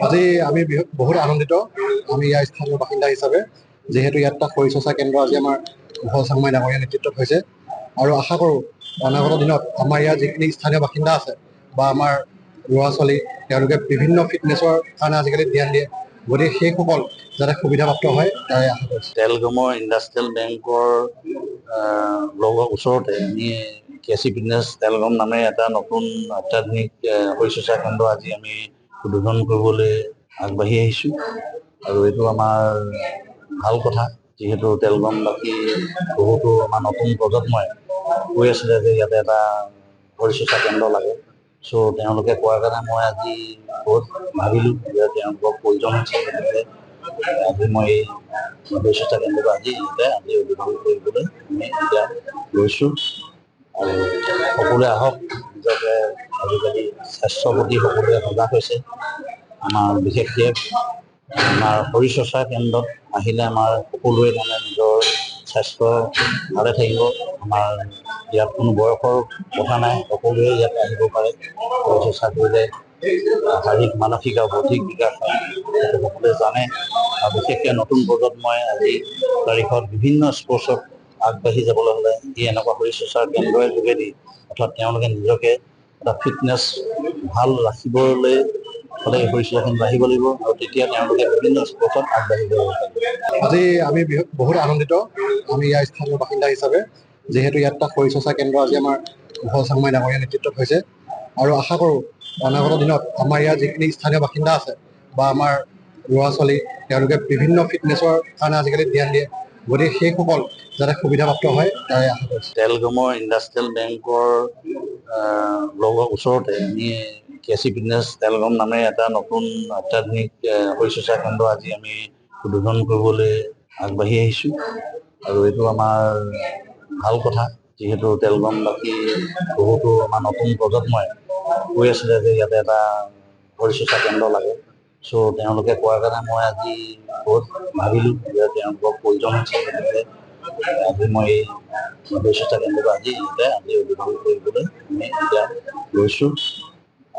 আজি আমি বহুত আনন্দিত আমি ইয়াৰ স্থানীয় বাসিন্দা হিচাপে যেহেতু ইয়াত এটা শৰীৰ চৰ্চা কেন্দ্ৰ আজি আমাৰ ঘৰ চাংমাই ডাঙৰীয়া নেতৃত্বত হৈছে আৰু আশা কৰোঁ অনাগত দিনত আমাৰ ইয়াৰ যিখিনি স্থানীয় বাসিন্দা আছে বা আমাৰ ল'ৰা ছোৱালী তেওঁলোকে বিভিন্ন ফিটনেছৰ কাৰণে আজিকালি ধ্যান দিয়ে গতিকে সেইসকল যাতে সুবিধাপ্ৰাপ্ত হয় তাৰে আশা কৰিছোঁ। তেলগমৰ ইণ্ডাষ্ট্ৰিয়েল বেংকৰ লগৰ ওচৰতে আমি কেচি ফিটনেছ তেলগম নামে এটা নতুন অত্যাধুনিক শৰীৰ চৰ্চা কেন্দ্ৰ আজি আমি উদ্বোধন কৰিবলৈ আগবাঢ়ি আহিছোঁ আৰু এইটো আমাৰ ভাল কথা যিহেতু তেলগমবাসী বহুতো আমাৰ নতুন প্ৰজন্মই কৈ আছিলে যে ইয়াতে এটা শৰীৰ চৰ্চা কেন্দ্ৰ লাগে চ' তেওঁলোকে কোৱাৰ কাৰণে মই আজি বহুত ভাবিলোঁ যে তেওঁলোকক প্ৰয়োজন হৈছে গতিকে আজি মই এই শৰীৰ চৰ্চা কেন্দ্ৰটো আজি উদ্বোধন কৰিবলৈ আমি এতিয়া লৈছোঁ আৰু সকলোৱে আহক নিজকে আজিকালি স্বাস্থ্যৰ প্ৰতি সকলোৱে সজাগ হৈছে আমাৰ বিশেষকৈ আমাৰ শৰীৰ চৰ্চা কেন্দ্ৰত আহিলে আমাৰ সকলোৱে মানে নিজৰ স্বাস্থ্য ভালে থাকিব আমাৰ ইয়াত কোনো বয়সৰ কথা নাই সকলোৱে ইয়াত আহিব পাৰে শৰীৰ চৰ্চা কৰিলে শাৰীৰিক মানসিক আৰু বৌদ্ধিক বিকাশ হয় সেইটো সকলোৱে জানে আৰু বিশেষকৈ নতুন প্ৰজন্মই আজি তাৰিখত বিভিন্ন স্পৰ্টছত আগবাঢ়ি যাবলৈ হ'লে এই এনেকুৱা শৰীৰ চৰ্চাৰ কেন্দ্ৰৰ যোগেদি অৰ্থাৎ তেওঁলোকে নিজকে এটা ফিটনেছ ভাল ৰাখিবলৈ হ'লে এই শৰীৰ চৰ্চা কেন্দ্ৰ আহিব লাগিব আৰু তেতিয়া তেওঁলোকে বিভিন্ন স্পৰ্টছত আগবাঢ়ি যাব পাৰিব। আজি আমি বহুত আনন্দিত আমি ইয়াৰ স্থানীয় বাসিন্দা হিচাপে যিহেতু ইয়াত এটা শৰীৰ চৰ্চা কেন্দ্ৰ আজি আমাৰ ঘৰ চাংমাই ডাঙৰীয়া নেতৃত্বত হৈছে আৰু আশা কৰোঁ অনাগত দিনত আমাৰ ইয়াৰ যিখিনি স্থানীয় বাসিন্দা আছে বা আমাৰ ল'ৰা ছোৱালী তেওঁলোকে বিভিন্ন ফিটনেছৰ কাৰণে আজিকালি ধ্যান দিয়ে গতিকে সেইসকল যাতে সুবিধাপ্ৰাপ্ত হয় তাৰে আশা কৰিছোঁ। তেলগমৰ ইণ্ডাষ্ট্ৰিয়েল বেংকৰ লগৰ ওচৰতে আমি কেচি ফিটনেছ তেলগম নামে এটা নতুন অত্যাধুনিক শৰীৰ চৰ্চা কেন্দ্ৰ আজি আমি উদ্বোধন কৰিবলৈ আগবাঢ়ি আহিছোঁ আৰু এইটো আমাৰ ভাল কথা যিহেতু তেলগমবাসী বহুতো আমাৰ নতুন প্ৰজন্মই কৈ আছিলে যে ইয়াতে এটা শৰীৰ চৰ্চা কেন্দ্ৰ লাগে চ' তেওঁলোকে কোৱাৰ কাৰণে মই আজি বহুত ভাবিলোঁ যে তেওঁলোকক প্ৰয়োজন হৈছে গতিকে আজি মই এই শৰীৰ চৰ্চা কেন্দ্ৰটো আজি উদ্বোধন কৰিবলৈ আমি এতিয়া লৈছোঁ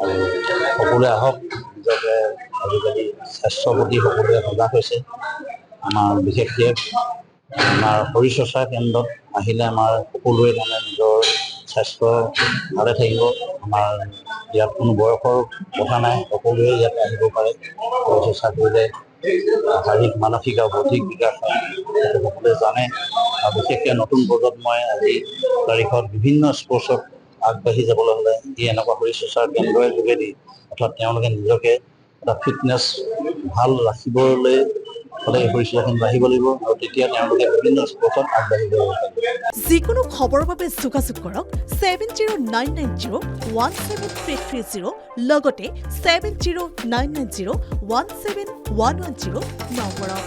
আৰু সকলোৱে আহক নিজকে আজিকালি স্বাস্থ্যৰ প্ৰতি সকলোৱে সজাগ হৈছে আমাৰ বিশেষকৈ আমাৰ শৰীৰ চৰ্চা কেন্দ্ৰত আহিলে আমাৰ সকলোৱে মানে নিজৰ স্বাস্থ্য ভালে থাকিব আমাৰ ইয়াত কোনো বয়সৰ কথা নাই সকলোৱে ইয়াত আহিব পাৰে শৰীৰ চৰ্চা কৰিলে শাৰীৰিক মানসিক আৰু বৌদ্ধিক বিকাশ হয় সেইটো সকলোৱে জানে আৰু বিশেষকৈ নতুন প্ৰজন্মই আজি তাৰিখত বিভিন্ন স্পৰ্টছত আগবাঢ়ি যাবলৈ হ'লে এই এনেকুৱা শৰীৰ চৰ্চাৰ কেন্দ্ৰৰ যোগেদি অৰ্থাৎ তেওঁলোকে নিজকে এটা ফিটনেছ ভাল ৰাখিবলৈ হ'লে এই শৰীৰ চৰ্চা কেন্দ্ৰ আহিব লাগিব আৰু তেতিয়া তেওঁলোকে বিভিন্ন স্পৰ্টছত আগবাঢ়ি যাব পাৰিব। যিকোনো খবৰৰ বাবে যোগাযোগ কৰক 7099017330 লগতে 7099017110 নম্বৰত।